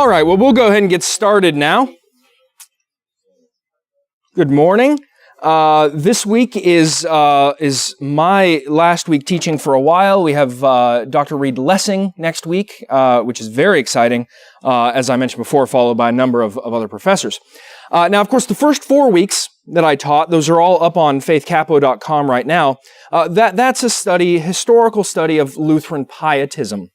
All right, well, we'll go ahead and get started now. Good morning. This week is my last week teaching for a while. We have Dr. Reed Lessing next week, which is very exciting, as I mentioned before, followed by a number of other professors. Now, of course, the first 4 weeks that I taught, those are all up on faithcapo.com right now. That's a historical study of Lutheran pietism,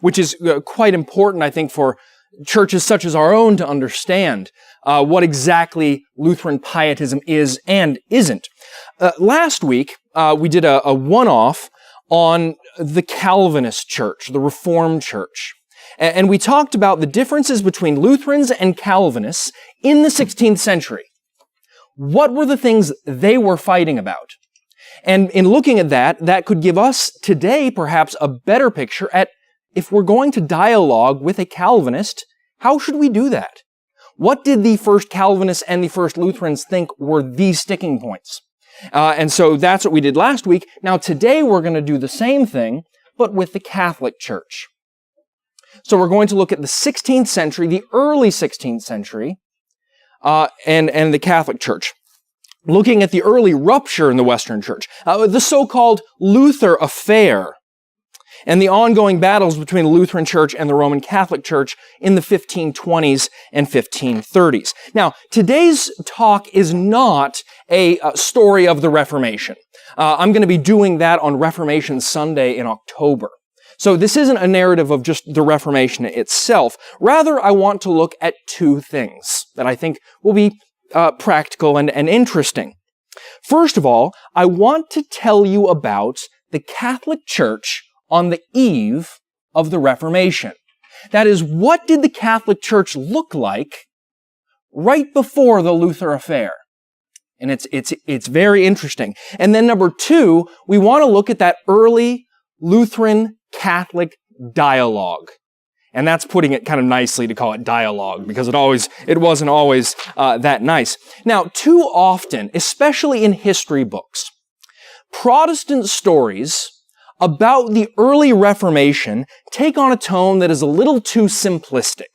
which is quite important, I think, for churches such as our own to understand what exactly Lutheran pietism is and isn't. Last week, we did a one-off on the Calvinist church, the Reformed church. And we talked about the differences between Lutherans and Calvinists in the 16th century. What were the things they were fighting about? And in looking at that could give us today perhaps a better picture at if we're going to dialogue with a Calvinist, how should we do that? What did the first Calvinists and the first Lutherans think were the sticking points? And so that's what we did last week. Now today we're going to do the same thing, but with the Catholic Church. So we're going to look at the 16th century, the early 16th century, and the Catholic Church. Looking at the early rupture in the Western Church, the so-called Luther affair, and the ongoing battles between the Lutheran Church and the Roman Catholic Church in the 1520s and 1530s. Now, today's talk is not a story of the Reformation. I'm going to be doing that on Reformation Sunday in October. So this isn't a narrative of just the Reformation itself. Rather, I want to look at two things that I think will be practical and interesting. First of all, I want to tell you about the Catholic Church on the eve of the Reformation. That is, what did the Catholic Church look like right before the Luther affair? And it's very interesting. And then number two, we want to look at that early Lutheran Catholic dialogue. And that's putting it kind of nicely to call it dialogue, because it wasn't always that nice. Now, too often, especially in history books, Protestant stories about the early Reformation take on a tone that is a little too simplistic.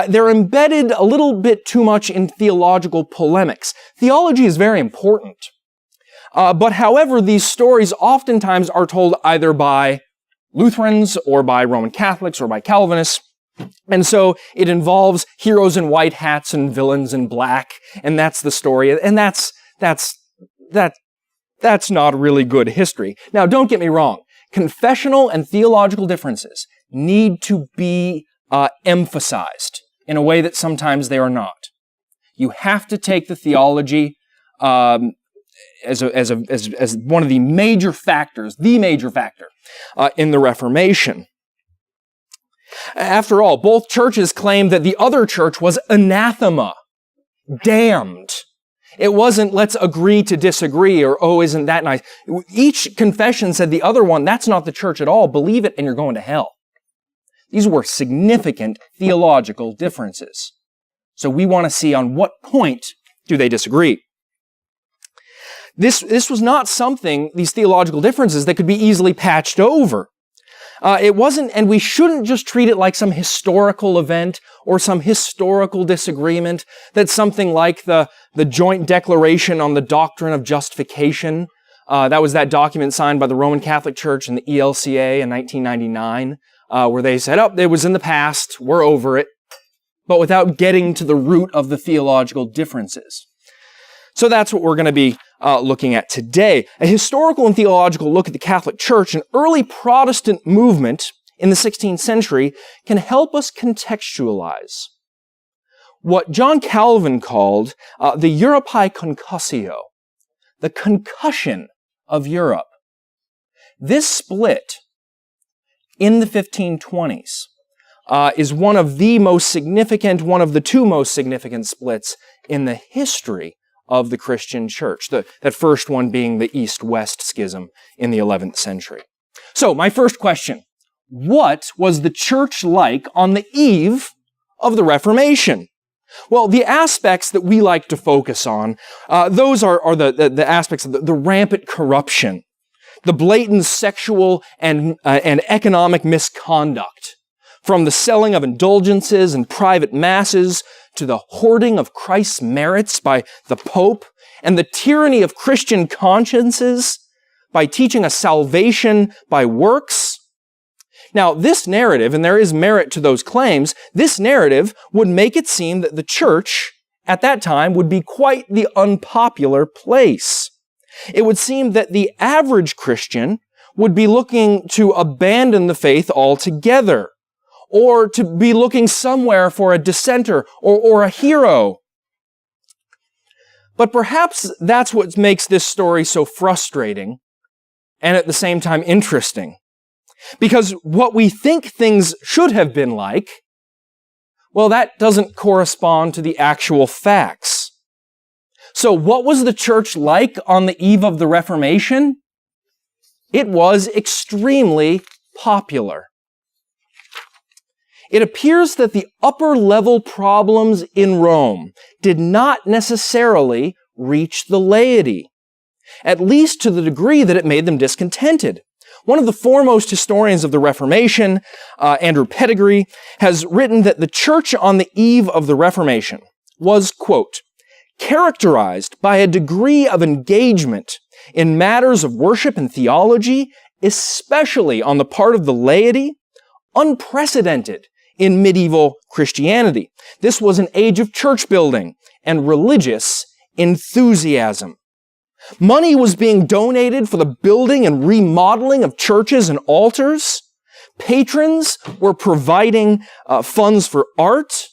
They're embedded a little bit too much in theological polemics. Theology is very important. But however, these stories oftentimes are told either by Lutherans or by Roman Catholics or by Calvinists. And so it involves heroes in white hats and villains in black, and that's the story. And that's not really good history. Now, don't get me wrong. Confessional and theological differences need to be emphasized in a way that sometimes they are not. You have to take the theology as one of the major factors, in the Reformation. After all, both churches claimed that the other church was anathema, damned. It wasn't, let's agree to disagree, or, oh, isn't that nice? Each confession said the other one, that's not the church at all. Believe it and you're going to hell. These were significant theological differences. So we want to see on what point do they disagree. This was not something, these theological differences, that could be easily patched over. It wasn't, and we shouldn't just treat it like some historical event or some historical disagreement, that's something like the Joint Declaration on the Doctrine of Justification. That was that document signed by the Roman Catholic Church and the ELCA in 1999, where they said, oh, it was in the past, we're over it, but without getting to the root of the theological differences. So that's what we're going to be looking at today. A historical and theological look at the Catholic Church, an early Protestant movement in the 16th century, can help us contextualize what John Calvin called the Europae concussio, the concussion of Europe. This split in the 1520s is one of the two most significant splits in the history of the Christian church, that first one being the East-West schism in the 11th century. So, my first question, what was the church like on the eve of the Reformation? Well, the aspects that we like to focus on, those are the aspects of the rampant corruption, the blatant sexual and economic misconduct, From the selling of indulgences and private masses to the hoarding of Christ's merits by the Pope and the tyranny of Christian consciences by teaching a salvation by works. Now, this narrative, and there is merit to those claims, this narrative would make it seem that the church at that time would be quite the unpopular place. It would seem that the average Christian would be looking to abandon the faith altogether, or to be looking somewhere for a dissenter or a hero. But perhaps that's what makes this story so frustrating and at the same time interesting. Because what we think things should have been like, well, that doesn't correspond to the actual facts. So what was the church like on the eve of the Reformation? It was extremely popular. It appears that the upper-level problems in Rome did not necessarily reach the laity, at least to the degree that it made them discontented. One of the foremost historians of the Reformation, Andrew Pettigrew, has written that the church on the eve of the Reformation was, quote, characterized by a degree of engagement in matters of worship and theology, especially on the part of the laity, unprecedented in medieval Christianity. This was an age of church building and religious enthusiasm. Money was being donated for the building and remodeling of churches and altars. Patrons were providing funds for art.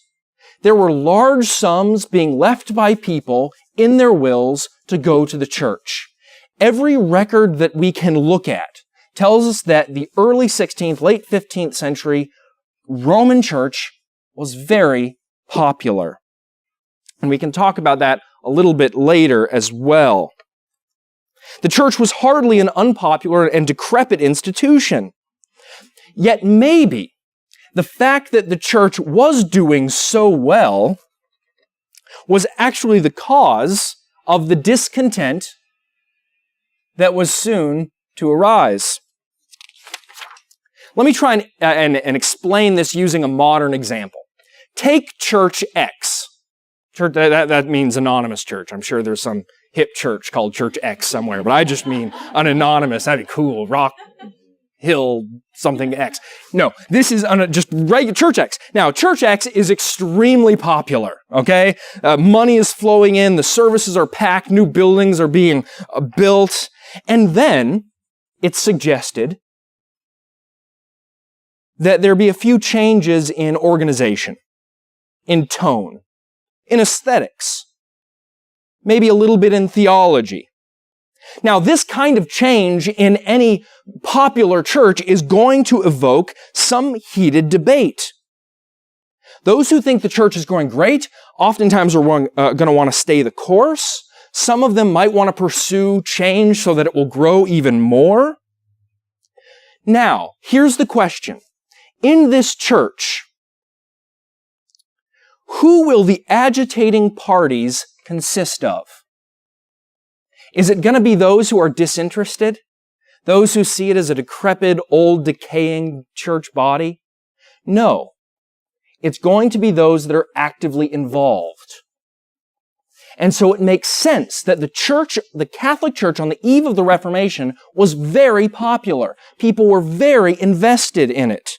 There were large sums being left by people in their wills to go to the church. Every record that we can look at tells us that the early 16th, late 15th century Roman church was very popular. And we can talk about that a little bit later as well. The church was hardly an unpopular and decrepit institution. Yet maybe the fact that the church was doing so well was actually the cause of the discontent that was soon to arise. Let me try and explain this using a modern example. Take Church X. That means anonymous church. I'm sure there's some hip church called Church X somewhere, but I just mean an anonymous. That'd be cool. Rock Hill something X. No, this is just regular Church X. Now, Church X is extremely popular, okay? Money is flowing in, the services are packed, new buildings are being built, and then it's suggested that there be a few changes in organization, in tone, in aesthetics, maybe a little bit in theology. Now, this kind of change in any popular church is going to evoke some heated debate. Those who think the church is going great oftentimes are going to want to stay the course. Some of them might want to pursue change so that it will grow even more. Now, here's the question. In this church, who will the agitating parties consist of? Is it going to be those who are disinterested? Those who see it as a decrepit, old, decaying church body? No. It's going to be those that are actively involved. And so it makes sense that the church, the Catholic Church on the eve of the Reformation was very popular. People were very invested in it.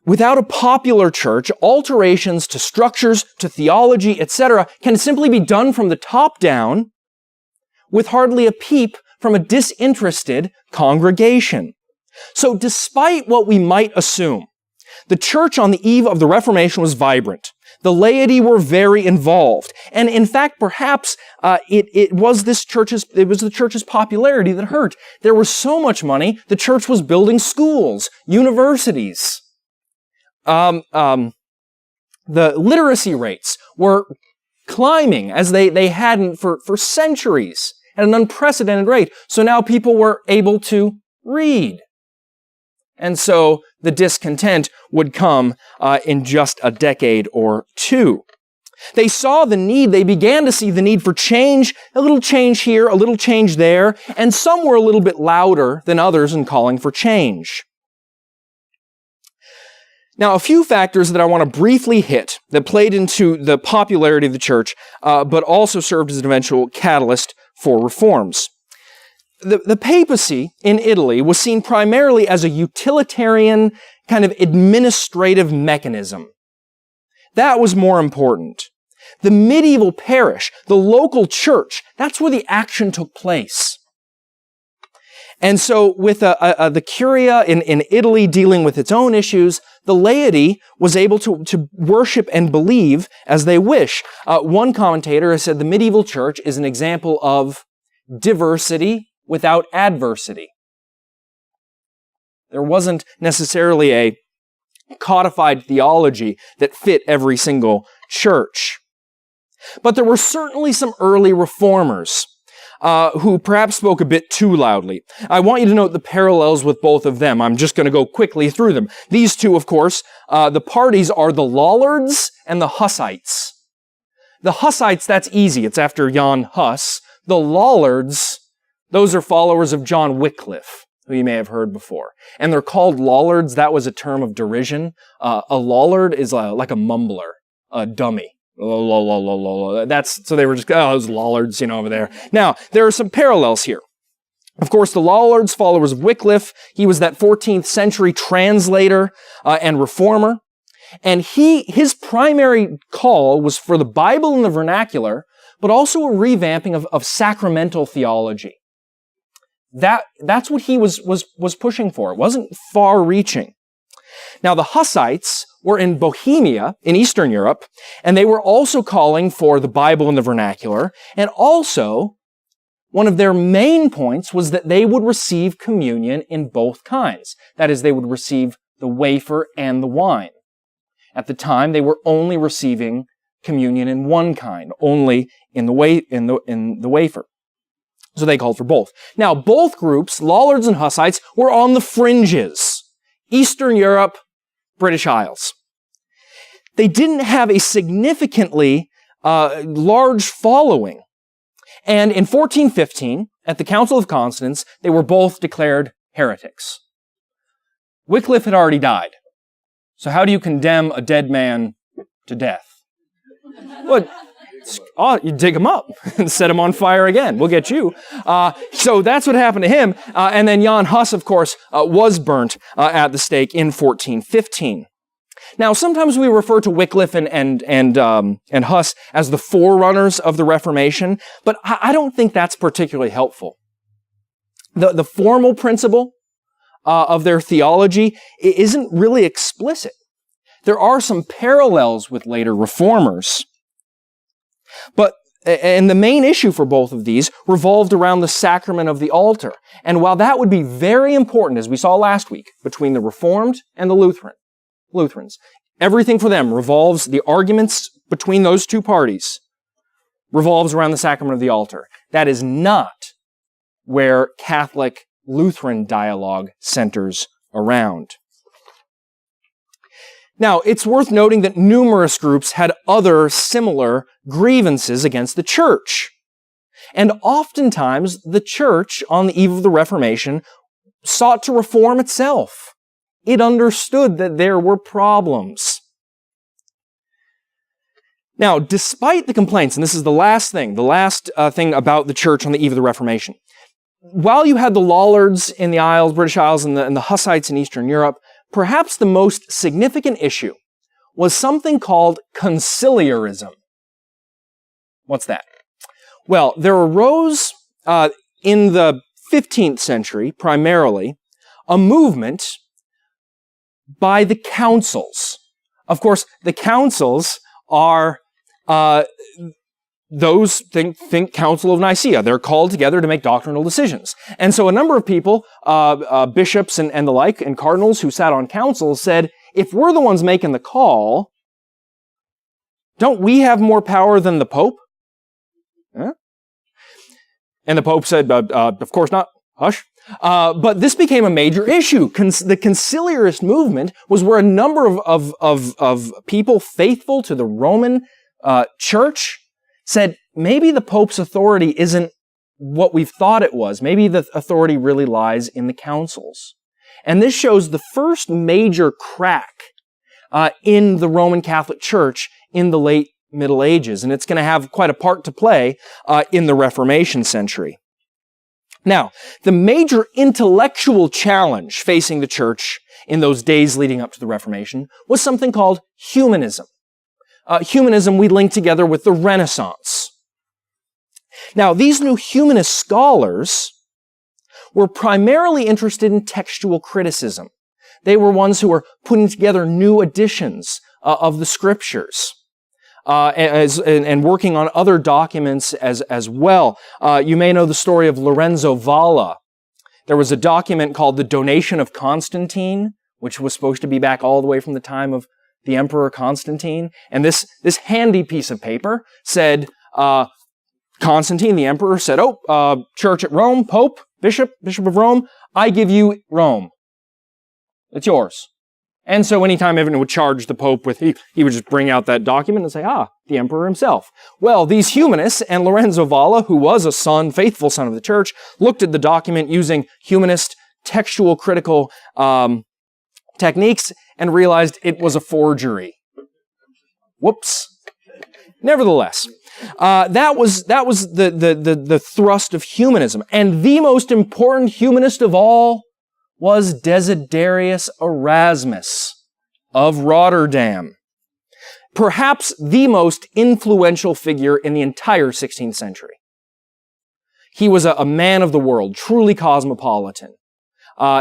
Without a popular church, alterations to structures, to theology, etc., can simply be done from the top down with hardly a peep from a disinterested congregation. So despite what we might assume, the church on the eve of the Reformation was vibrant. The laity were very involved. And in fact, perhaps it was the church's popularity that hurt. There was so much money, the church was building schools, universities. The literacy rates were climbing as they hadn't for centuries at an unprecedented rate. So now people were able to read. And so the discontent would come in just a decade or two. They saw the need, they began to see the need for change, a little change here, a little change there, and some were a little bit louder than others in calling for change. Now, a few factors that I want to briefly hit that played into the popularity of the church, but also served as an eventual catalyst for reforms. The papacy in Italy was seen primarily as a utilitarian kind of administrative mechanism. That was more important. The medieval parish, the local church, that's where the action took place. And so with the Curia in Italy dealing with its own issues, the laity was able to worship and believe as they wish. One commentator has said the medieval church is an example of diversity without adversity. There wasn't necessarily a codified theology that fit every single church. But there were certainly some early reformers who perhaps spoke a bit too loudly. I want you to note the parallels with both of them. I'm just going to go quickly through them. These two, of course, the parties are the Lollards and the Hussites. The Hussites, that's easy. It's after Jan Hus. The Lollards, those are followers of John Wycliffe, who you may have heard before. And they're called Lollards. That was a term of derision. A Lollard is like a mumbler, a dummy. That's, so they were just, those Lollards, over there. Now, there are some parallels here. Of course, the Lollards, followers of Wycliffe, he was that 14th century translator and reformer. And his primary call was for the Bible in the vernacular, but also a revamping of sacramental theology. That's what he was pushing for. It wasn't far-reaching. Now, the Hussites were in Bohemia, in Eastern Europe, and they were also calling for the Bible in the vernacular, and also, one of their main points was that they would receive communion in both kinds. That is, they would receive the wafer and the wine. At the time, they were only receiving communion in one kind, only in the wafer. So they called for both. Now, both groups, Lollards and Hussites, were on the fringes. Eastern Europe, British Isles. They didn't have a significantly large following. And in 1415, at the Council of Constance, they were both declared heretics. Wycliffe had already died. So how do you condemn a dead man to death? Well, you dig him up and set him on fire again. We'll get you. So that's what happened to him. And then Jan Hus, of course, was burnt at the stake in 1415. Now, sometimes we refer to Wycliffe and Hus as the forerunners of the Reformation, but I don't think that's particularly helpful. The formal principle of their theology isn't really explicit. There are some parallels with later reformers. And the main issue for both of these revolved around the sacrament of the altar. And while that would be very important, as we saw last week, between the Reformed and the Lutherans, everything for them revolves, the arguments between those two parties revolves around the sacrament of the altar. That is not where Catholic Lutheran dialogue centers around. Now, it's worth noting that numerous groups had other similar grievances against the church. And oftentimes, the church, on the eve of the Reformation, sought to reform itself. It understood that there were problems. Now, despite the complaints, and this is the last thing about the church on the eve of the Reformation, while you had the Lollards in the Isles, British Isles, and the Hussites in Eastern Europe, perhaps the most significant issue was something called conciliarism. What's that? Well, there arose in the 15th century, primarily, a movement by the councils. Of course, the councils are those think Council of Nicaea. They're called together to make doctrinal decisions. And so a number of people, bishops and the like, and cardinals who sat on councils said, if we're the ones making the call, don't we have more power than the Pope? Huh? And the Pope said, of course not. Hush. But this became a major issue. The conciliarist movement was where a number of people faithful to the Roman church said, maybe the Pope's authority isn't what we've thought it was. Maybe the authority really lies in the councils. And this shows the first major crack in the Roman Catholic Church in the late Middle Ages. And it's going to have quite a part to play in the Reformation century. Now, the major intellectual challenge facing the church in those days leading up to the Reformation was something called humanism. Humanism we link together with the Renaissance. Now, these new humanist scholars were primarily interested in textual criticism. They were ones who were putting together new editions of the scriptures and working on other documents as well. You may know the story of Lorenzo Valla. There was a document called the Donation of Constantine, which was supposed to be back all the way from the time of the Emperor Constantine. And this handy piece of paper said, Constantine, the emperor, said, Church at Rome, Pope, Bishop of Rome, I give you Rome. It's yours. And so anytime anyone would charge the Pope with, he would just bring out that document and say, the emperor himself. Well, these humanists and Lorenzo Valla, who was a faithful son of the church, looked at the document using humanist textual critical techniques and realized it was a forgery. Whoops. Nevertheless, that was the thrust of humanism. And the most important humanist of all was Desiderius Erasmus of Rotterdam. Perhaps the most influential figure in the entire 16th century. He was a man of the world, truly cosmopolitan.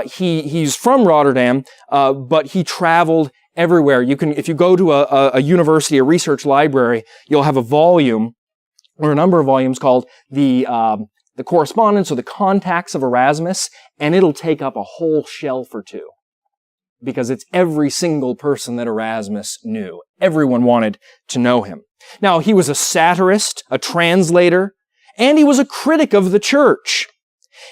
He's from Rotterdam, but he traveled everywhere. If you go to a university, a research library, you'll have a volume or a number of volumes called the correspondence or the contacts of Erasmus, and it'll take up a whole shelf or two because it's every single person that Erasmus knew. Everyone wanted to know him. Now, he was a satirist, a translator, and he was a critic of the church.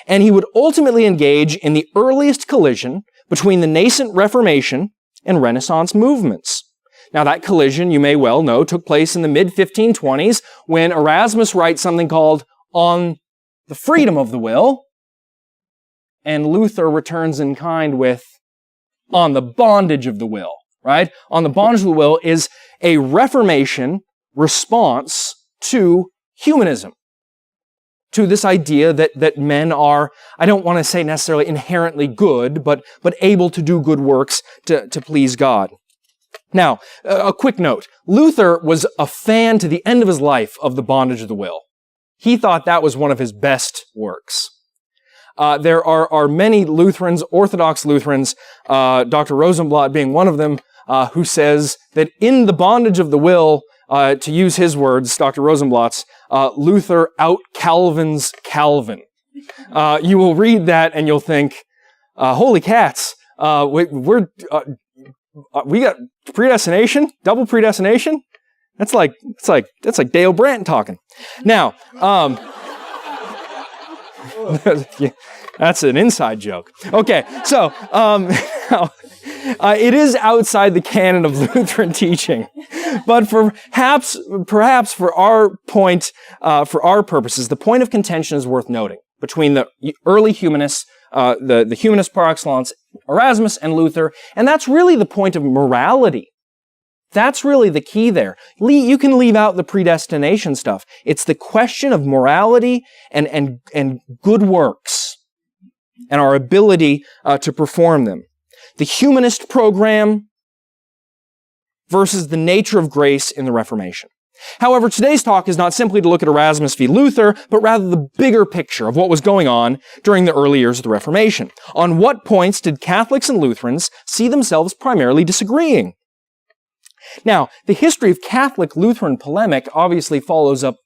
And he would ultimately engage in the earliest collision between the nascent Reformation and Renaissance movements. Now, that collision, you may well know, took place in the mid-1520s when Erasmus writes something called On the Freedom of the Will, and Luther returns in kind with On the Bondage of the Will, right? On the Bondage of the Will is a Reformation response to humanism, to this idea that men are, I don't want to say necessarily inherently good, but able to do good works to please God. Now, a quick note. Luther was a fan to the end of his life of The Bondage of the Will. He thought that was one of his best works. There are many Lutherans, Orthodox Lutherans, Dr. Rosenblatt being one of them, who says that in The Bondage of the Will, to use his words, Dr. Rosenblatt's, Luther out-Calvins Calvin. You will read that and you'll think, holy cats, we got predestination, double predestination? That's like Dale Branton talking. Now, that's an inside joke. Okay, so it is outside the canon of Lutheran teaching, but perhaps for our point, for our purposes, the point of contention is worth noting between the early humanists, the humanists par excellence, Erasmus and Luther, and that's really the point of morality. That's really the key there. You can leave out the predestination stuff. It's the question of morality and good works and our ability to perform them. The humanist program versus the nature of grace in the Reformation. However, today's talk is not simply to look at Erasmus v. Luther, but rather the bigger picture of what was going on during the early years of the Reformation. On what points did Catholics and Lutherans see themselves primarily disagreeing? Now, the history of Catholic-Lutheran polemic obviously follows us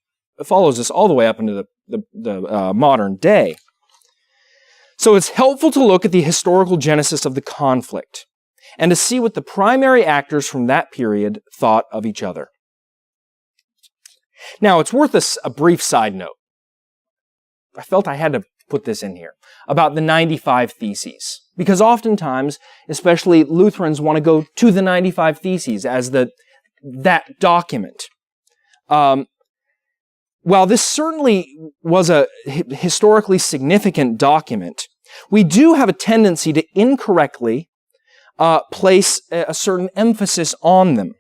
all the way up into the modern day. So it's helpful to look at the historical genesis of the conflict and to see what the primary actors from that period thought of each other. Now, it's worth a brief side note. I felt I had to put this in here, about the 95 Theses. Because oftentimes, especially Lutherans want to go to the 95 Theses as that document. While this certainly was a historically significant document, we do have a tendency to incorrectly place a certain emphasis on them.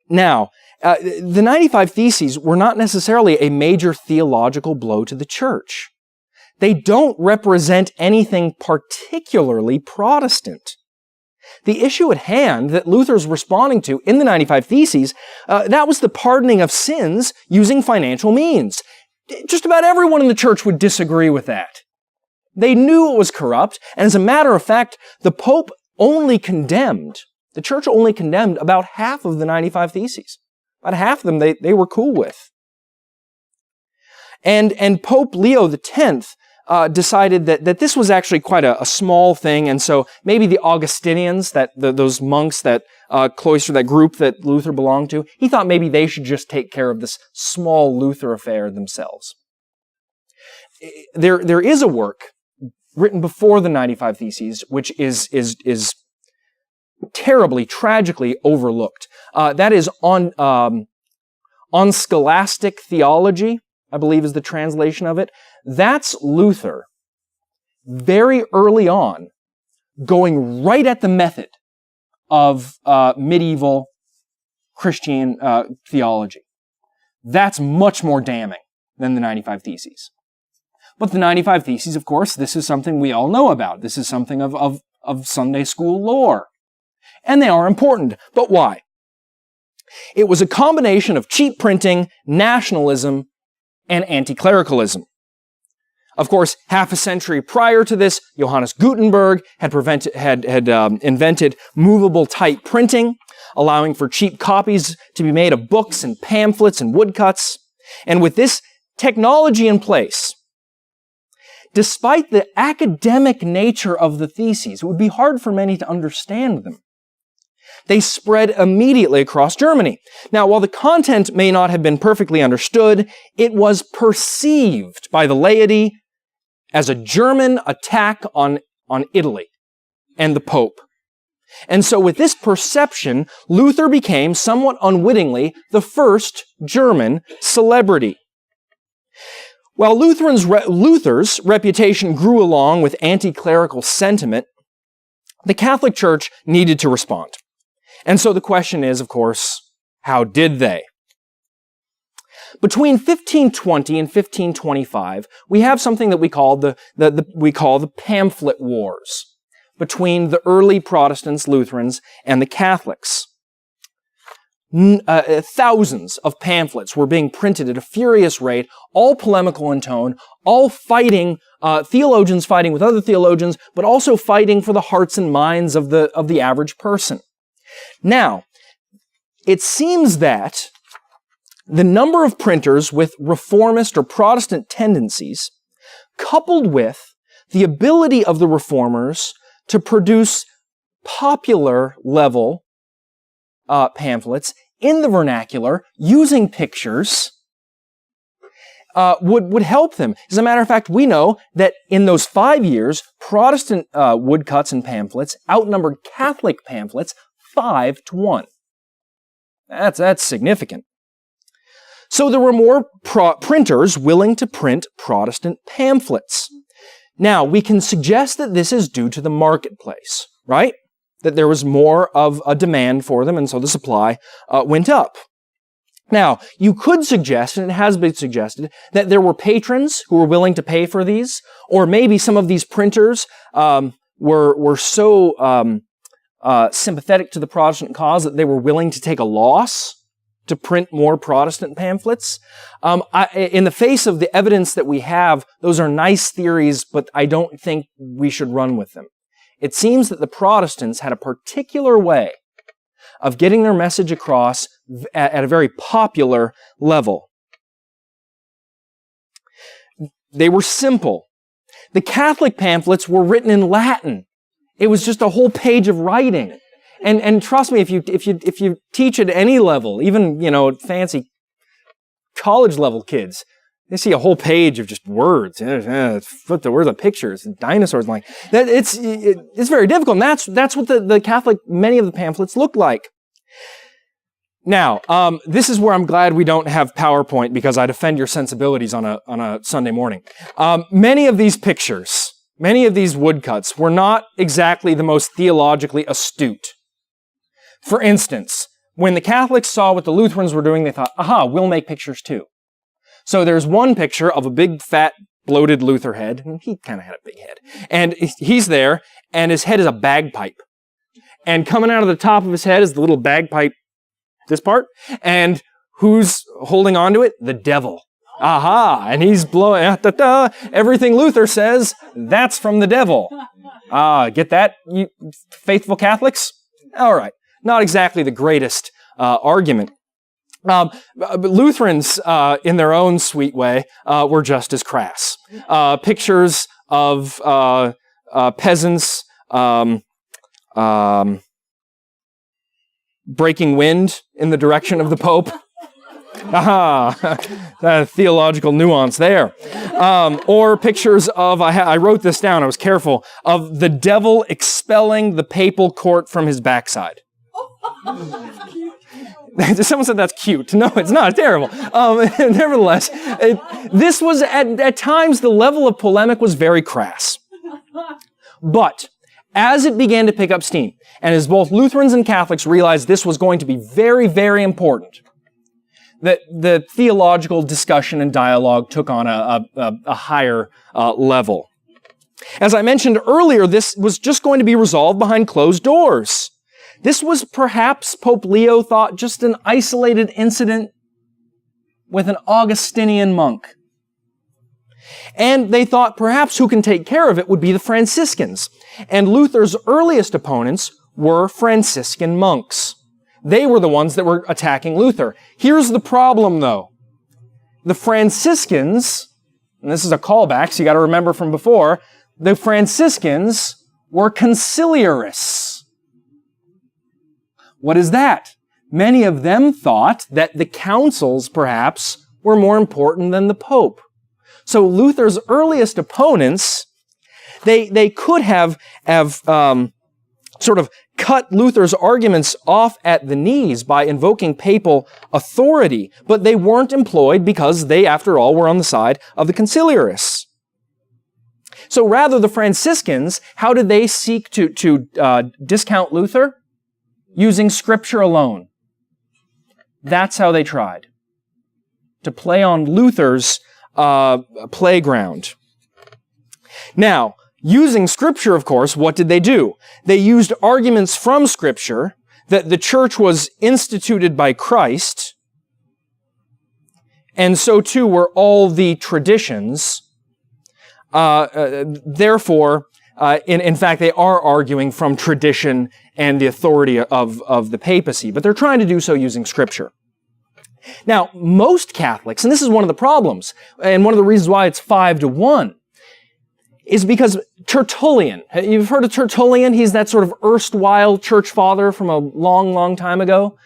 Now, the 95 Theses were not necessarily a major theological blow to the church. They don't represent anything particularly Protestant. The issue at hand that Luther's responding to in the 95 Theses, that was the pardoning of sins using financial means. Just about everyone in the church would disagree with that. They knew it was corrupt, and as a matter of fact, the Pope the church only condemned about half of the 95 Theses. About half of them they were cool with. And Pope Leo X decided that this was actually quite a small thing, and so maybe the Augustinians, those monks, that cloister, that group that Luther belonged to, he thought maybe they should just take care of this small Luther affair themselves. There is a work written before the 95 Theses, which is terribly, tragically overlooked. That is on scholastic theology, I believe is the translation of it. That's Luther, very early on, going right at the method of medieval Christian theology. That's much more damning than the 95 Theses. But the 95 Theses, of course, this is something we all know about. This is something of Sunday school lore. And they are important. But why? It was a combination of cheap printing, nationalism, and anti-clericalism. Of course, half a century prior to this, Johannes Gutenberg had invented movable type printing, allowing for cheap copies to be made of books and pamphlets and woodcuts. And with this technology in place, despite the academic nature of the theses, it would be hard for many to understand them. They spread immediately across Germany. Now, while the content may not have been perfectly understood, it was perceived by the laity as a German attack on Italy and the Pope. And so with this perception, Luther became, somewhat unwittingly, the first German celebrity. While Luther's reputation grew along with anti-clerical sentiment, the Catholic Church needed to respond. And so the question is, of course, how did they? Between 1520 and 1525, we have something that we call the pamphlet wars between the early Protestants, Lutherans, and the Catholics. Thousands of pamphlets were being printed at a furious rate, all polemical in tone, all fighting, theologians fighting with other theologians, but also fighting for the hearts and minds of the average person. Now, it seems that the number of printers with reformist or Protestant tendencies, coupled with the ability of the reformers to produce popular level pamphlets in the vernacular using pictures, would help them. As a matter of fact, we know that in those 5 years, Protestant woodcuts and pamphlets outnumbered Catholic pamphlets 5-1. That's significant. So there were more printers willing to print Protestant pamphlets. Now, we can suggest that this is due to the marketplace, right? That there was more of a demand for them, and so the supply went up. Now, you could suggest, and it has been suggested, that there were patrons who were willing to pay for these, or maybe some of these printers were so sympathetic to the Protestant cause that they were willing to take a loss to print more Protestant pamphlets. In the face of the evidence that we have, those are nice theories, but I don't think we should run with them. It seems that the Protestants had a particular way of getting their message across at a very popular level. They were simple. The Catholic pamphlets were written in Latin. It was just a whole page of writing. And trust me, if you teach at any level, even, fancy college level kids, they see a whole page of just words. Flip the words on pictures and dinosaurs like that. It's very difficult. And that's what the Catholic, many of the pamphlets look like. Now, this is where I'm glad we don't have PowerPoint because I'd offend your sensibilities on a Sunday morning. Many of these pictures, many of these woodcuts were not exactly the most theologically astute. For instance, when the Catholics saw what the Lutherans were doing, they thought, aha, we'll make pictures too. So there's one picture of a big, fat, bloated Luther head, and he kind of had a big head, and he's there, and his head is a bagpipe. And coming out of the top of his head is the little bagpipe, this part, and who's holding onto it? The devil. Aha! And he's blowing, everything Luther says, that's from the devil. Get that, you faithful Catholics? All right. Not exactly the greatest argument. But Lutherans, in their own sweet way, were just as crass. Pictures of peasants breaking wind in the direction of the Pope. Aha! Theological nuance there. Or pictures of, I wrote this down, I was careful, of the devil expelling the papal court from his backside. Someone said that's cute. No, it's not. It's terrible. Nevertheless, this was, at times, the level of polemic was very crass. But as it began to pick up steam, and as both Lutherans and Catholics realized this was going to be very, very important, that the theological discussion and dialogue took on a higher level. As I mentioned earlier, this was just going to be resolved behind closed doors. This was perhaps, Pope Leo thought, just an isolated incident with an Augustinian monk. And they thought perhaps who can take care of it would be the Franciscans. And Luther's earliest opponents were Franciscan monks. They were the ones that were attacking Luther. Here's the problem, though. The Franciscans, and this is a callback, so you got to remember from before, the Franciscans were conciliarists. What is that? Many of them thought that the councils, perhaps, were more important than the Pope. So Luther's earliest opponents, they could have sort of cut Luther's arguments off at the knees by invoking papal authority, but they weren't employed because they, after all, were on the side of the conciliarists. So rather, the Franciscans, how did they seek to discount Luther? Using Scripture alone. That's how they tried. To play on Luther's playground. Now, using Scripture, of course, what did they do? They used arguments from Scripture that the church was instituted by Christ, and so too were all the traditions. Therefore, in fact, they are arguing from tradition and the authority of the papacy, but they're trying to do so using Scripture. Now, most Catholics, and this is one of the problems, and one of the reasons why it's 5-1, is because Tertullian, you've heard of Tertullian? He's that sort of erstwhile church father from a long, long time ago.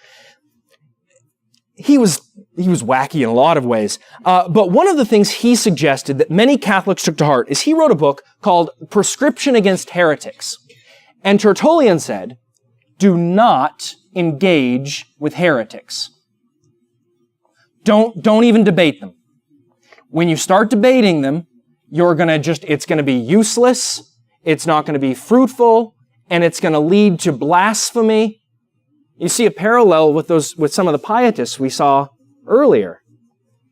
He was wacky in a lot of ways. But one of the things he suggested that many Catholics took to heart is he wrote a book called Prescription Against Heretics. And Tertullian said, do not engage with heretics. Don't even debate them. When you start debating them, it's going to be useless, it's not going to be fruitful, and it's going to lead to blasphemy. You see a parallel with some of the pietists we saw earlier.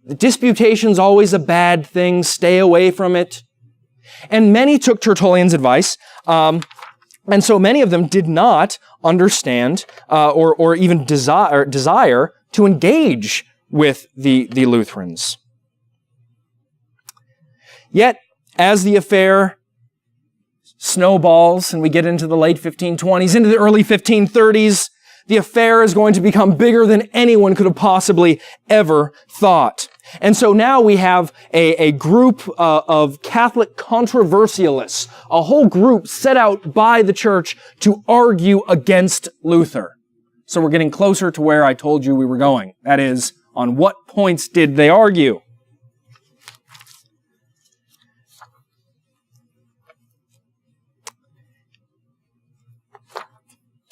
The disputation's always a bad thing, stay away from it. And many took Tertullian's advice, and so many of them did not understand or even desire to engage with the Lutherans. Yet, as the affair snowballs and we get into the late 1520s, into the early 1530s, the affair is going to become bigger than anyone could have possibly ever thought. And so now we have a group of Catholic controversialists, a whole group set out by the church to argue against Luther. So we're getting closer to where I told you we were going. That is, on what points did they argue?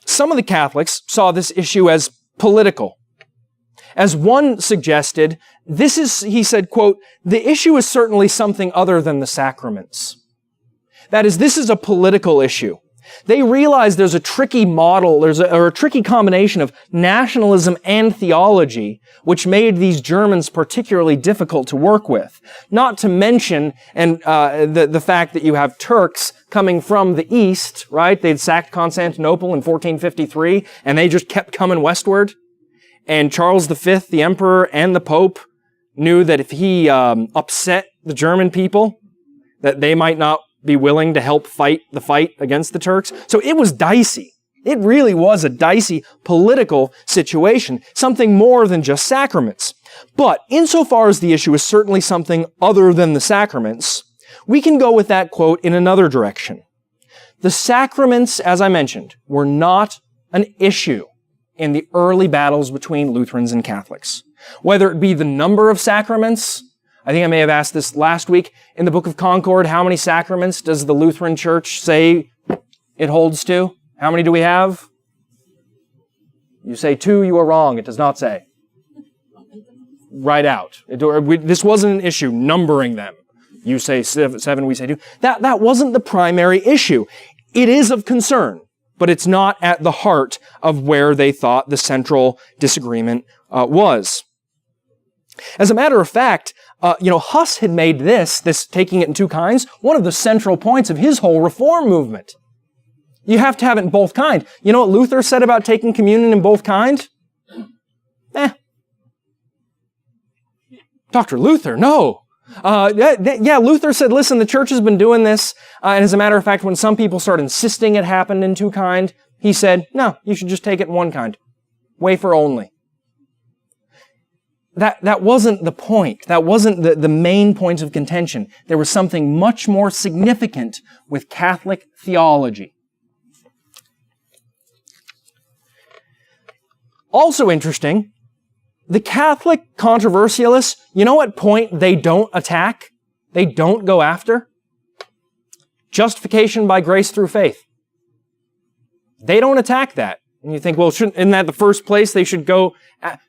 Some of the Catholics saw this issue as political. As one suggested, he said, quote, "The issue is certainly something other than the sacraments." That is, this is a political issue. They realize there's a tricky model, or a tricky combination of nationalism and theology, which made these Germans particularly difficult to work with. Not to mention the fact that you have Turks coming from the east, right? They'd sacked Constantinople in 1453, and they just kept coming westward. And Charles V, the emperor, and the Pope knew that if he upset the German people, that they might not be willing to help fight the fight against the Turks. So it was dicey. It really was a dicey political situation, something more than just sacraments. But insofar as the issue is certainly something other than the sacraments, we can go with that quote in another direction. The sacraments, as I mentioned, were not an issue in the early battles between Lutherans and Catholics. Whether it be the number of sacraments, I think I may have asked this last week, in the Book of Concord, how many sacraments does the Lutheran Church say it holds to? How many do we have? You say 2, you are wrong. It does not say. Right out. This wasn't an issue, numbering them. You say 7, we say 2. That wasn't the primary issue. It is of concern, but it's not at the heart of where they thought the central disagreement was. As a matter of fact, Huss had made this taking it in 2 kinds, one of the central points of his whole reform movement. You have to have it in both kind. You know what Luther said about taking communion in both kind? Dr. Luther, no. Luther said, listen, the church has been doing this, and as a matter of fact, when some people started insisting it happened in 2 kind, he said, no, you should just take it in 1 kind. Wafer only. That wasn't the point. That wasn't the main point of contention. There was something much more significant with Catholic theology. Also interesting, the Catholic controversialists, you know what point they don't attack? They don't go after? Justification by grace through faith. They don't attack that. And you think, well, isn't that the first place they should go?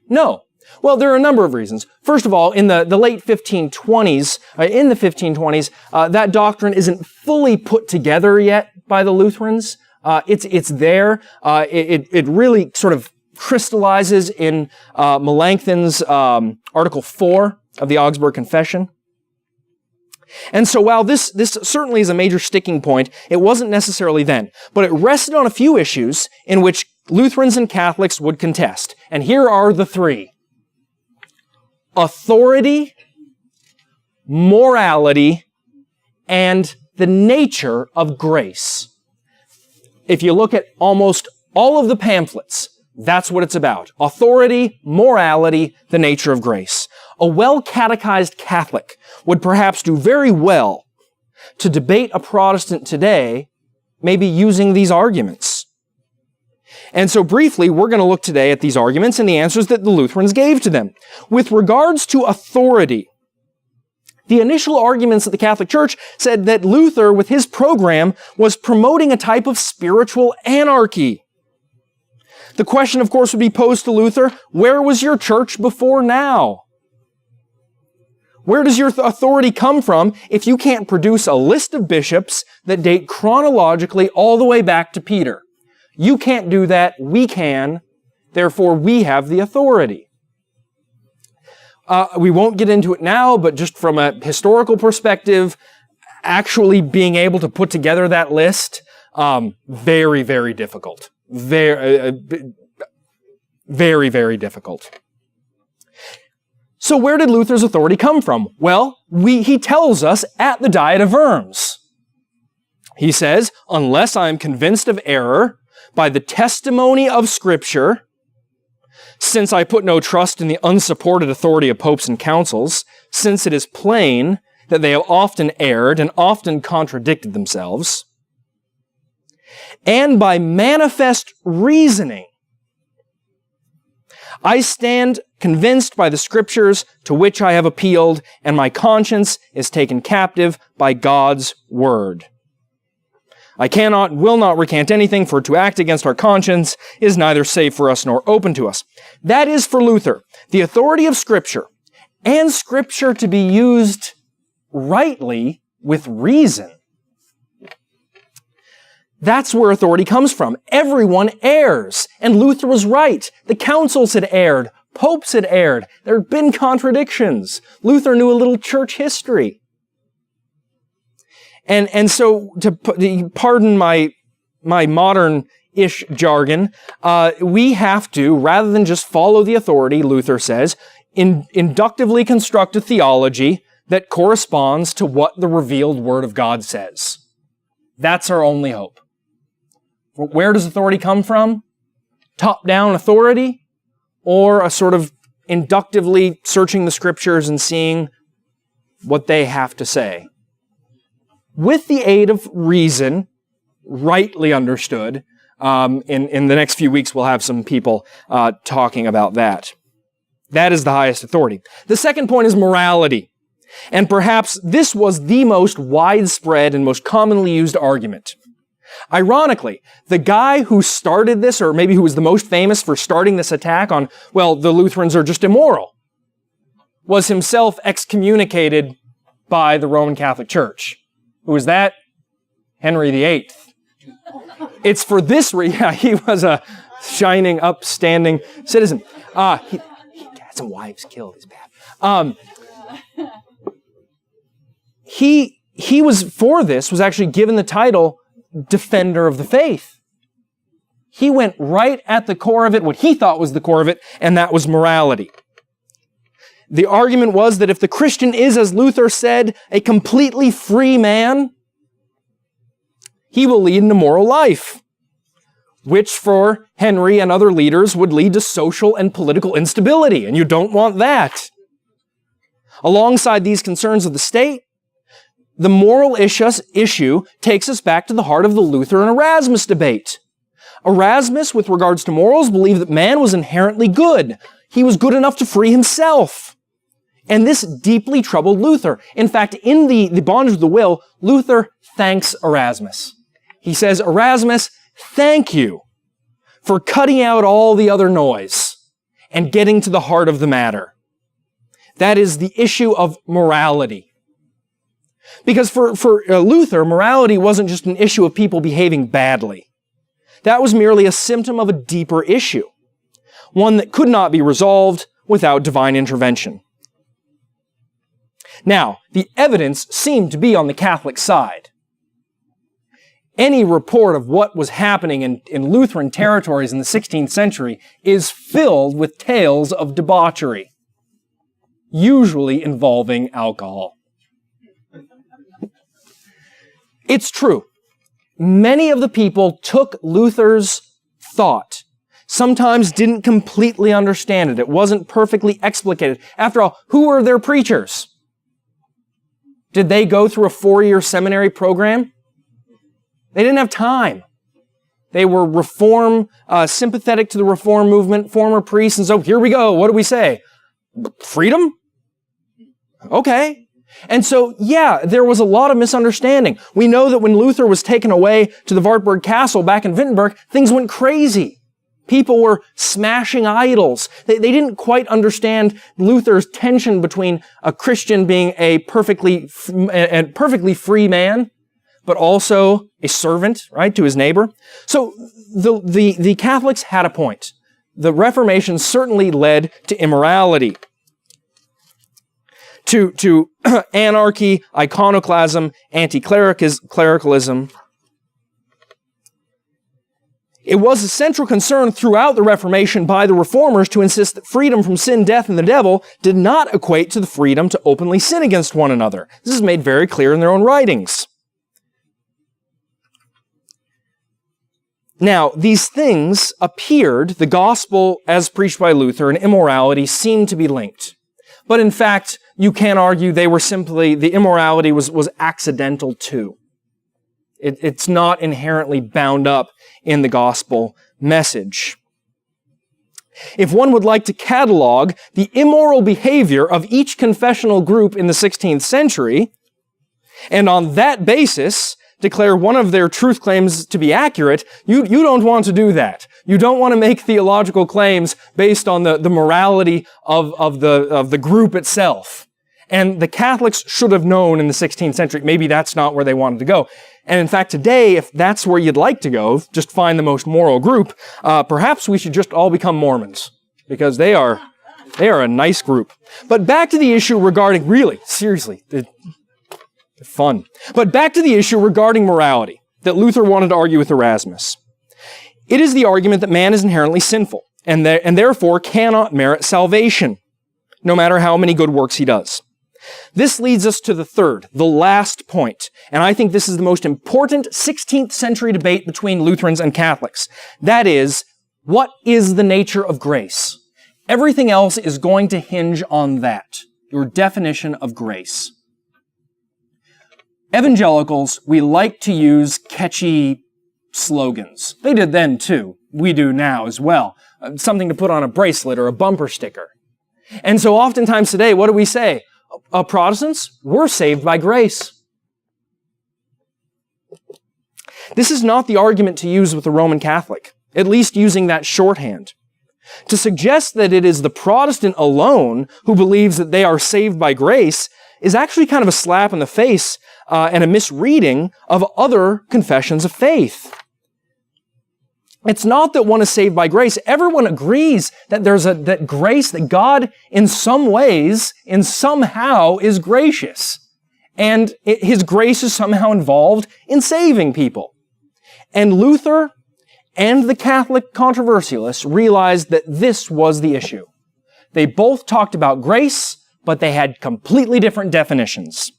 No. Well, there are a number of reasons. First of all, in the late 1520s, that doctrine isn't fully put together yet by the Lutherans. It's there. It really sort of crystallizes in Melanchthon's Article 4 of the Augsburg Confession. And so while this certainly is a major sticking point, it wasn't necessarily then. But it rested on a few issues in which Lutherans and Catholics would contest. And here are the 3. Authority, morality, and the nature of grace. If you look at almost all of the pamphlets, that's what it's about. Authority, morality, the nature of grace. A well-catechized Catholic would perhaps do very well to debate a Protestant today, maybe using these arguments. And so briefly, we're going to look today at these arguments and the answers that the Lutherans gave to them. With regards to authority, the initial arguments of the Catholic Church said that Luther, with his program, was promoting a type of spiritual anarchy. The question, of course, would be posed to Luther, where was your church before now? Where does your authority come from if you can't produce a list of bishops that date chronologically all the way back to Peter? You can't do that, we can, therefore we have the authority. We won't get into it now, but just from a historical perspective, actually being able to put together that list, very, very difficult. Very, very difficult. So where did Luther's authority come from? Well, he tells us at the Diet of Worms. He says, unless I am convinced of error by the testimony of Scripture, since I put no trust in the unsupported authority of popes and councils, since it is plain that they have often erred and often contradicted themselves, and by manifest reasoning, I stand convinced by the Scriptures to which I have appealed, and my conscience is taken captive by God's Word. I cannot, will not recant anything, for to act against our conscience is neither safe for us nor open to us. That is for Luther, the authority of Scripture, and Scripture to be used rightly with reason. That's where authority comes from. Everyone errs, and Luther was right. The councils had erred. Popes had erred. There had been contradictions. Luther knew a little church history. And so, to pardon my modern-ish jargon, we have to, rather than just follow the authority, Luther says, inductively construct a theology that corresponds to what the revealed Word of God says. That's our only hope. Where does authority come from? Top-down authority? Or a sort of inductively searching the Scriptures and seeing what they have to say? With the aid of reason, rightly understood, in the next few weeks we'll have some people talking about that. That is the highest authority. The second point is morality. And perhaps this was the most widespread and most commonly used argument. Ironically, the guy who started this, or maybe who was the most famous for starting this attack on, well, the Lutherans are just immoral, was himself excommunicated by the Roman Catholic Church. Who was that? Henry VIII. It's for this reason, he was a shining, upstanding citizen. He had some wives killed, he's bad. He was, for this, was actually given the title Defender of the Faith. He went right at the core of it, what he thought was the core of it, and that was morality. The argument was that if the Christian is, as Luther said, a completely free man, he will lead an immoral life, which for Henry and other leaders would lead to social and political instability, and you don't want that. Alongside these concerns of the state, the moral issue takes us back to the heart of the Luther and Erasmus debate. Erasmus, with regards to morals, believed that man was inherently good. He was good enough to free himself. And this deeply troubled Luther. In fact, in the Bondage of the Will, Luther thanks Erasmus. He says, Erasmus, thank you for cutting out all the other noise and getting to the heart of the matter. That is the issue of morality. Because for Luther, morality wasn't just an issue of people behaving badly. That was merely a symptom of a deeper issue, one that could not be resolved without divine intervention. Now, the evidence seemed to be on the Catholic side. Any report of what was happening in Lutheran territories in the 16th century is filled with tales of debauchery, usually involving alcohol. It's true. Many of the people took Luther's thought, sometimes didn't completely understand it. It wasn't perfectly explicated. After all, who were their preachers? Did they go through a 4-year seminary program? They didn't have time. They were sympathetic to the Reform movement, former priests, and so here we go. What do we say? Freedom? Okay. And so, yeah, there was a lot of misunderstanding. We know that when Luther was taken away to the Wartburg Castle back in Wittenberg, things went crazy. People were smashing idols. They didn't quite understand Luther's tension between a Christian being a perfectly free man, but also a servant, right, to his neighbor. So the Catholics had a point. The Reformation certainly led to immorality, to anarchy, iconoclasm, anti-clericalism. It was a central concern throughout the Reformation by the Reformers to insist that freedom from sin, death, and the devil did not equate to the freedom to openly sin against one another. This is made very clear in their own writings. Now, these things appeared, the gospel as preached by Luther and immorality seemed to be linked. But in fact, you can argue they were simply, the immorality was accidental too. It's not inherently bound up in the gospel message. If one would like to catalog the immoral behavior of each confessional group in the 16th century, and on that basis, declare one of their truth claims to be accurate, you don't want to do that. You don't want to make theological claims based on the morality of the group itself. And the Catholics should have known in the 16th century, maybe that's not where they wanted to go. And in fact, today, if that's where you'd like to go, just find the most moral group, perhaps we should just all become Mormons, because they are a nice group. But back to the issue regarding, really, seriously, they're fun. But back to the issue regarding morality that Luther wanted to argue with Erasmus. It is the argument that man is inherently sinful, and therefore cannot merit salvation, no matter how many good works he does. This leads us to the last point, and I think this is the most important 16th century debate between Lutherans and Catholics. That is, what is the nature of grace? Everything else is going to hinge on that, your definition of grace. Evangelicals, we like to use catchy slogans. They did then too. We do now as well. Something to put on a bracelet or a bumper sticker. And so oftentimes today, what do we say? Protestants, we're saved by grace. This is not the argument to use with the Roman Catholic, at least using that shorthand. To suggest that it is the Protestant alone who believes that they are saved by grace is actually kind of a slap in the face and a misreading of other confessions of faith. It's not that one is saved by grace. Everyone agrees that that grace, that God in some ways, in somehow is gracious. And His grace is somehow involved in saving people. And Luther and the Catholic controversialists realized that this was the issue. They both talked about grace, but they had completely different definitions.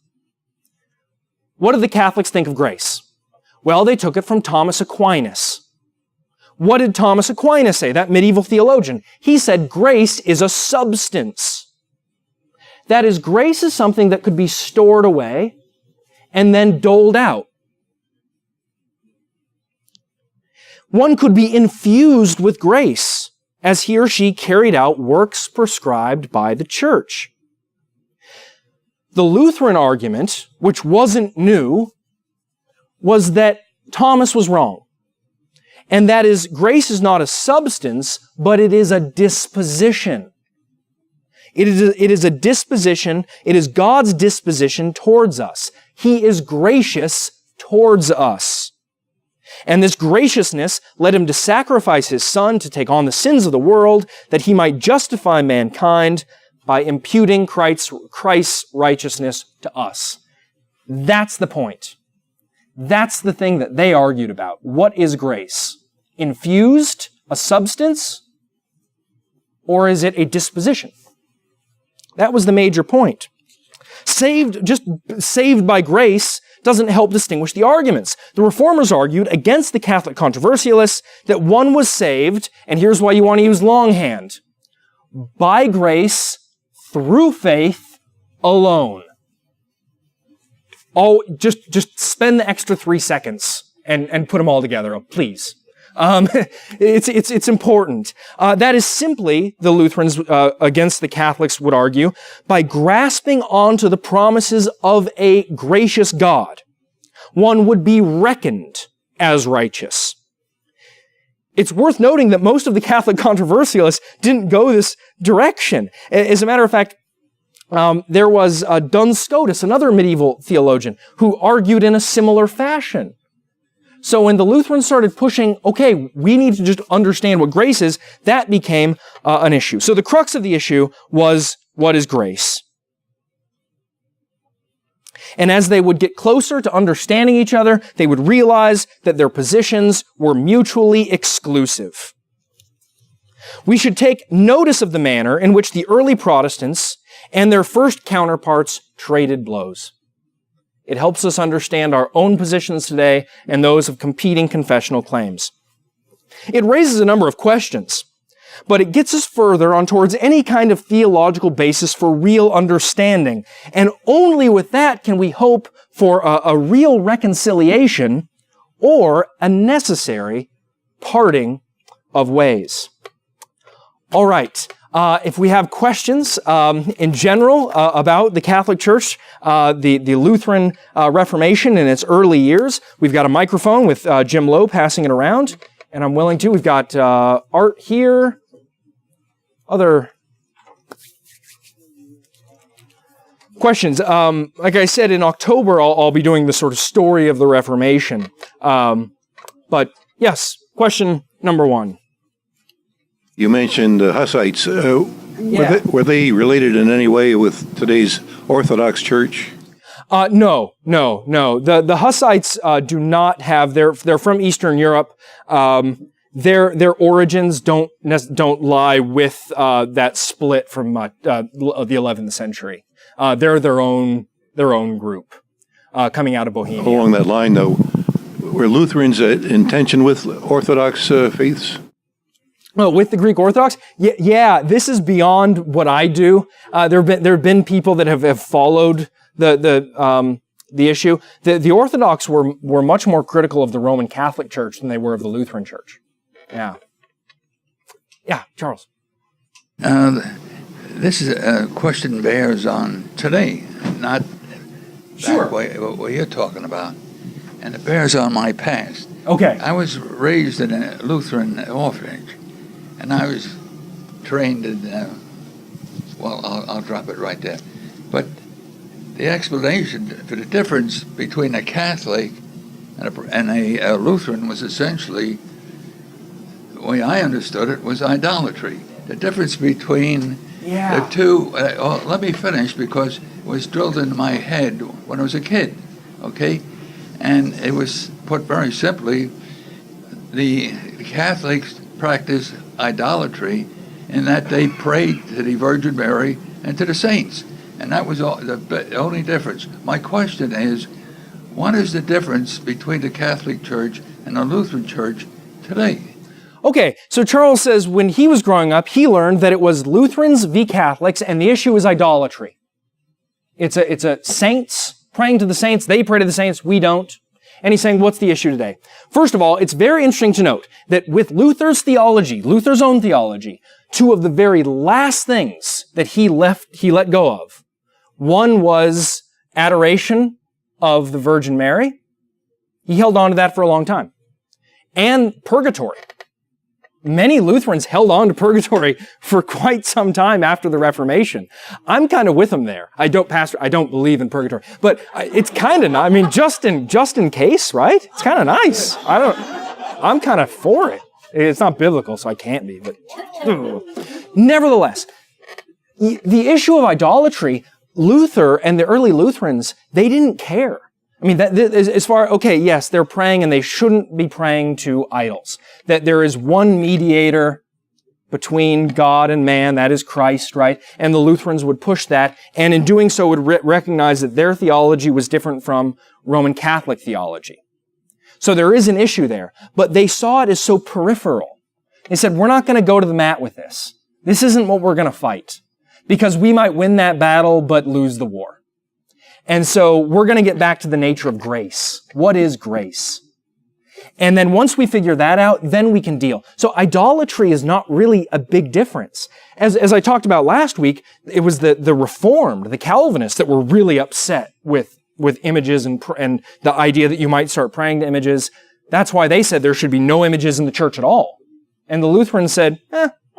What did the Catholics think of grace? Well, they took it from Thomas Aquinas. What did Thomas Aquinas say, that medieval theologian? He said grace is a substance. That is, grace is something that could be stored away and then doled out. One could be infused with grace as he or she carried out works prescribed by the church. The Lutheran argument, which wasn't new, was that Thomas was wrong. And that is, grace is not a substance, but it is a disposition. It is a disposition. It is God's disposition towards us. He is gracious towards us. And this graciousness led Him to sacrifice His Son to take on the sins of the world, that He might justify mankind by imputing Christ's righteousness to us. That's the point. That's the thing that they argued about. What is grace? Infused, a substance, or is it a disposition? That was the major point. Just saved by grace doesn't help distinguish the arguments. The Reformers argued against the Catholic controversialists that one was saved, and here's why you want to use longhand, by grace through faith alone. Oh, just spend the extra 3 seconds and put them all together, please. It's important. That is simply, the Lutherans against the Catholics would argue, by grasping onto the promises of a gracious God, one would be reckoned as righteous. It's worth noting that most of the Catholic controversialists didn't go this direction. As a matter of fact, there was Duns Scotus, another medieval theologian, who argued in a similar fashion. So when the Lutherans started pushing, okay, we need to just understand what grace is, that became an issue. So the crux of the issue was, what is grace? And as they would get closer to understanding each other, they would realize that their positions were mutually exclusive. We should take notice of the manner in which the early Protestants and their first counterparts traded blows. It helps us understand our own positions today and those of competing confessional claims. It raises a number of questions, but it gets us further on towards any kind of theological basis for real understanding. And only with that can we hope for a real reconciliation or a necessary parting of ways. All right. If we have questions in general about the Catholic Church, the Lutheran Reformation in its early years, we've got a microphone with Jim Lowe passing it around, and I'm willing to. We've got Art here, other questions. Like I said, in October, I'll be doing the sort of story of the Reformation. But yes, question number one. You mentioned Hussites. Were they related in any way with today's Orthodox Church? No. The Hussites do not have. They're from Eastern Europe. Their origins don't lie with that split from the 11th century. They're their own group coming out of Bohemia. Along that line, though, were Lutherans in tension with Orthodox faiths? Well, with the Greek Orthodox, yeah. This is beyond what I do. There have been people that have followed the issue. The Orthodox were much more critical of the Roman Catholic Church than they were of the Lutheran Church. Yeah, Charles. This is a question bears on today, not Sure. what you're talking about, and it bears on my past. Okay. I was raised in a Lutheran orphanage, and I was trained in, I'll drop it right there. But the explanation for the difference between a Catholic and a Lutheran was essentially, the way I understood it, was idolatry. The difference between the two, let me finish because it was drilled into my head when I was a kid, okay? And it was put very simply, the Catholics practice idolatry in that they prayed to the Virgin Mary and to the saints. And that was the only difference. My question is, what is the difference between the Catholic Church and the Lutheran Church today? Okay, so Charles says when he was growing up, he learned that it was Lutherans v. Catholics, and the issue is idolatry. It's a saints praying to the saints. They pray to the saints. We don't. And he's saying, what's the issue today? First of all, it's very interesting to note that with Luther's theology, Luther's own theology, two of the very last things that he let go of. One was adoration of the Virgin Mary. He held on to that for a long time. And purgatory. Many Lutherans held on to purgatory for quite some time after the Reformation. I'm kind of with them there. I don't believe in purgatory, but it's kind of, just in case, right? It's kind of nice. I'm kind of for it. It's not biblical, so I can't be, but nevertheless, the issue of idolatry, Luther and the early Lutherans, they didn't care. Yes, they're praying and they shouldn't be praying to idols. That there is one mediator between God and man, that is Christ, right? And the Lutherans would push that, and in doing so would recognize that their theology was different from Roman Catholic theology. So there is an issue there, but they saw it as so peripheral. They said, we're not going to go to the mat with this. This isn't what we're going to fight, because we might win that battle but lose the war. And so we're going to get back to the nature of grace. What is grace? And then once we figure that out, then we can deal. So idolatry is not really a big difference. As I talked about last week, it was the Reformed, the Calvinists that were really upset with images and the idea that you might start praying to images. That's why they said there should be no images in the church at all. And the Lutherans said,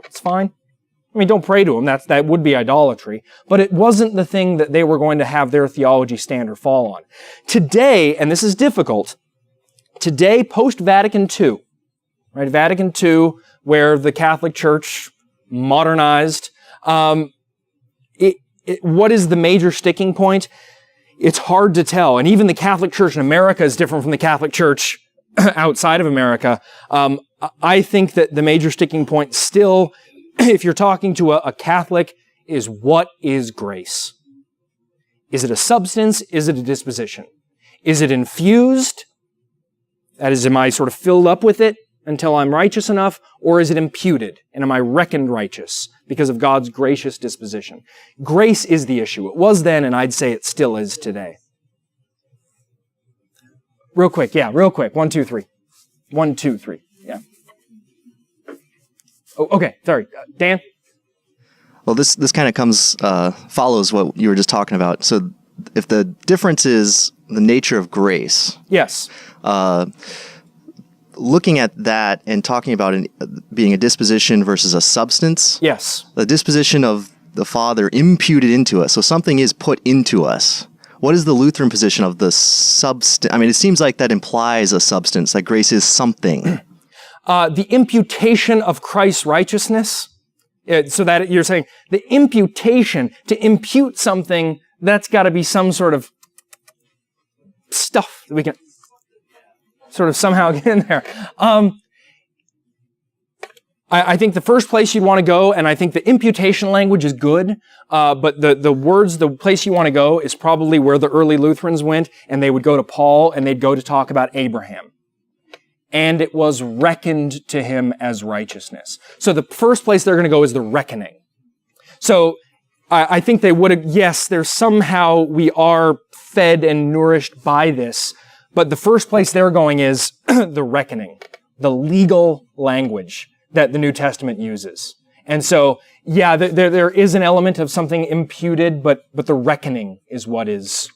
it's fine. Don't pray to them. That would be idolatry. But it wasn't the thing that they were going to have their theology stand or fall on. Today, and this is difficult, today, post-Vatican II, right? Vatican II, where the Catholic Church modernized, what is the major sticking point? It's hard to tell. And even the Catholic Church in America is different from the Catholic Church outside of America. I think that the major sticking point still, if you're talking to a Catholic, is what is grace? Is it a substance? Is it a disposition? Is it infused? That is, am I sort of filled up with it until I'm righteous enough? Or is it imputed? And am I reckoned righteous because of God's gracious disposition? Grace is the issue. It was then, and I'd say it still is today. Real quick. 1, 2, 3. 1, 2, 3. Yeah. Oh, okay, sorry. Dan? Well, this kind of follows what you were just talking about. So if the difference is the nature of grace, Yes. looking at that and talking about being a disposition versus a substance, Yes. the disposition of the Father imputed into us. So something is put into us. What is the Lutheran position of the substance? I mean, it seems like that implies a substance, like grace is something. The imputation of Christ's righteousness. So that you're saying the imputation, to impute something, that's got to be some sort of stuff that we can sort of somehow get in there. I think the first place you'd want to go, and I think the imputation language is good, but the place you want to go is probably where the early Lutherans went, and they would go to Paul, and they'd go to talk about Abraham. And it was reckoned to him as righteousness. So the first place they're going to go is the reckoning. So I think they would have, yes, there's somehow we are fed and nourished by this, but the first place they're going is the reckoning, the legal language that the New Testament uses. And so, yeah, there is an element of something imputed, but the reckoning is what is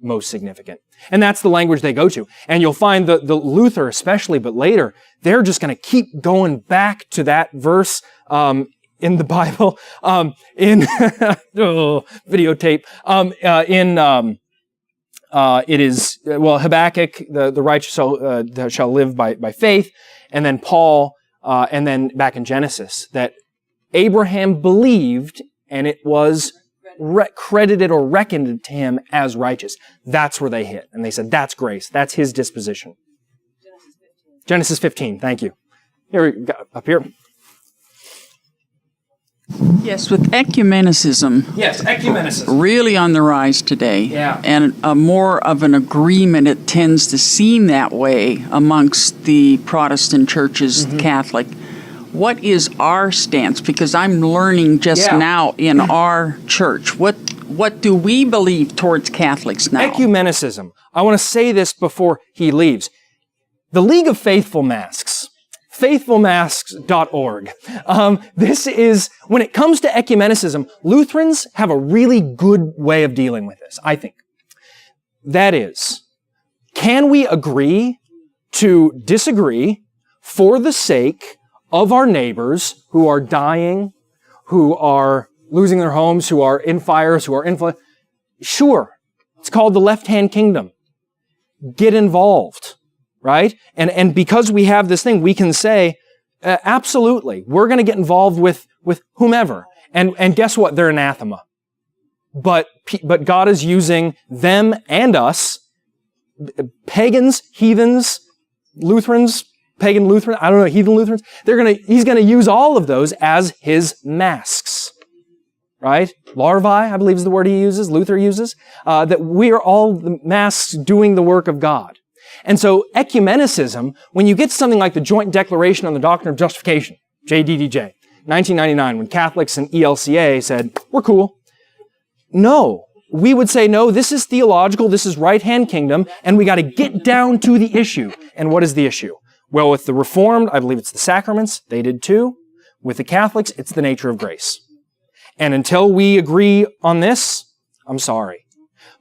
most significant. And that's the language they go to. And you'll find the Luther especially, but later, they're just going to keep going back to that verse in the Bible, in videotape, it is, Habakkuk, the righteous shall live by faith, and then Paul, and then back in Genesis, that Abraham believed, and it was credited or reckoned to him as righteous. That's where they hit. And they said, that's grace. That's his disposition. Genesis 15, thank you. Here we go, up here. Yes, with ecumenicism. Yes, ecumenicism. Really on the rise today. Yeah. And more of an agreement, it tends to seem that way amongst the Protestant churches, Catholic. What is our stance? Because I'm learning just now in our church. What do we believe towards Catholics now? Ecumenicism. I want to say this before he leaves. The League of Faithful Masks, faithfulmasks.org. This is, when it comes to ecumenicism, Lutherans have a really good way of dealing with this, I think. That is, can we agree to disagree for the sake of our neighbors who are dying, who are losing their homes, who are in fires, who are in flood? Sure. It's called the left-hand kingdom. Get involved, right? And because we have this thing, we can say, absolutely, we're going to get involved with whomever. And guess what? They're anathema. But God is using them and us, pagans, heathens, Lutherans, pagan Lutheran, I don't know, heathen Lutherans, he's going to use all of those as his masks, right? Larvae, I believe is the word Luther uses, that we are all the masks doing the work of God. And so ecumenicism, when you get something like the Joint Declaration on the Doctrine of Justification, JDDJ, 1999, when Catholics and ELCA said, we're cool. No, we would say, no, this is theological, this is right-hand kingdom, and we got to get down to the issue. And what is the issue? Well, with the Reformed, I believe it's the sacraments. They did too. With the Catholics, it's the nature of grace. And until we agree on this, I'm sorry.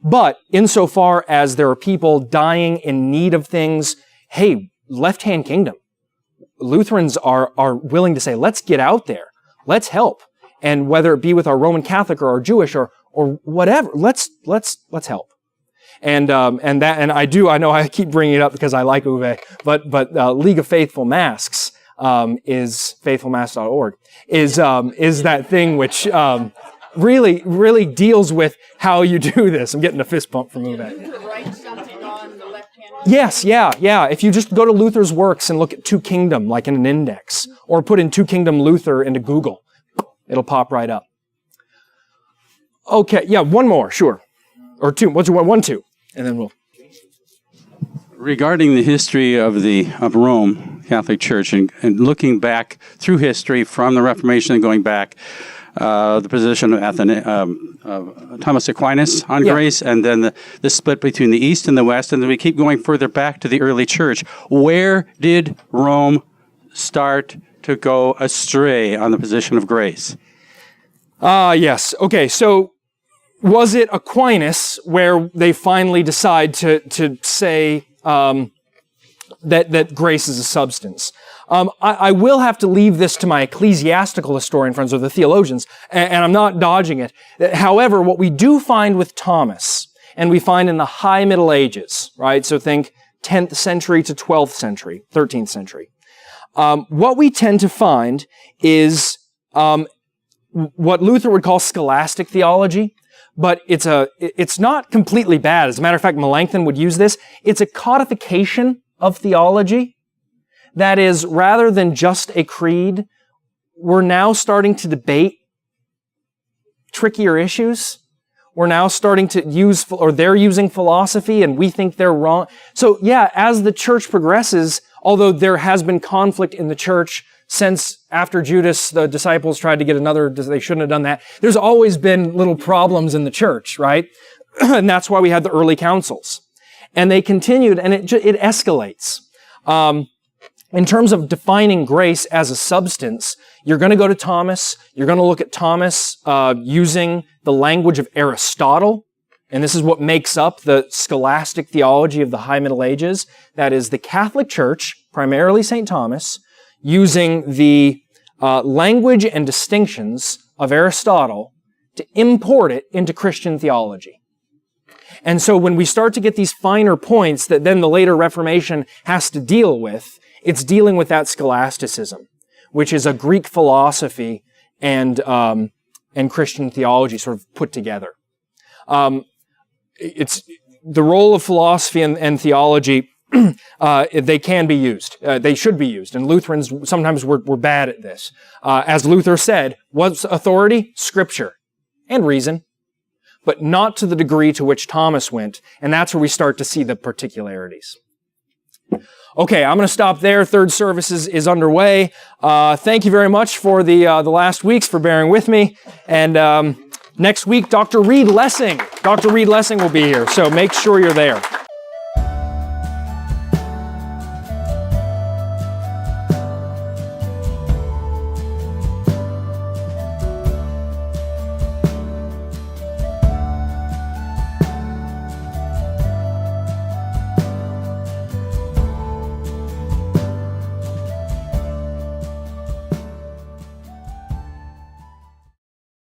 But insofar as there are people dying in need of things, hey, left-hand kingdom. Lutherans are willing to say, let's get out there. Let's help. And whether it be with our Roman Catholic or our Jewish or whatever, let's help. And I know I keep bringing it up because I like Uwe, but League of Faithful Masks is faithfulmasks.org is that thing which really deals with how you do this. I'm getting a fist bump from Uwe. Write something on the left-hand. Yes, yeah. If you just go to Luther's works and look at Two Kingdom, like in an index, or put in Two Kingdom Luther into Google, it'll pop right up. Okay, yeah, one more, sure. Or two, one, two, and then we'll. Regarding the history of Rome Catholic Church and looking back through history from the Reformation and going back, the position of Thomas Aquinas on grace, and then the split between the East and the West, and then we keep going further back to the early church. Where did Rome start to go astray on the position of grace? Yes. Okay, so was it Aquinas where they finally decide to say that grace is a substance? I will have to leave this to my ecclesiastical historian friends or the theologians, and I'm not dodging it. However, what we do find with Thomas, and we find in the high Middle Ages, right? So think 10th century to 12th century, 13th century. What we tend to find is what Luther would call scholastic theology, but it's not completely bad. As a matter of fact, Melanchthon would use this. It's a codification of theology. That is, rather than just a creed, we're now starting to debate trickier issues. We're now starting to use, or they're using philosophy and we think they're wrong. So yeah, as the church progresses, although there has been conflict in the church since after Judas, the disciples tried to get they shouldn't have done that. There's always been little problems in the church, right? And that's why we had the early councils. And they continued, and it escalates. In terms of defining grace as a substance, you're going to go to Thomas. You're going to look at Thomas using the language of Aristotle. And this is what makes up the scholastic theology of the High Middle Ages. That is the Catholic Church, primarily St. Thomas, using the language and distinctions of Aristotle to import it into Christian theology. And so when we start to get these finer points that then the later Reformation has to deal with, it's dealing with that scholasticism, which is a Greek philosophy and Christian theology sort of put together. It's the role of philosophy and theology. They can be used. They should be used. And Lutherans sometimes were bad at this. As Luther said, what's authority? Scripture and reason, but not to the degree to which Thomas went. And that's where we start to see the particularities. Okay, I'm going to stop there. Third service is underway. Thank you very much for the last weeks, for bearing with me. And next week, Dr. Reed Lessing will be here, so make sure you're there.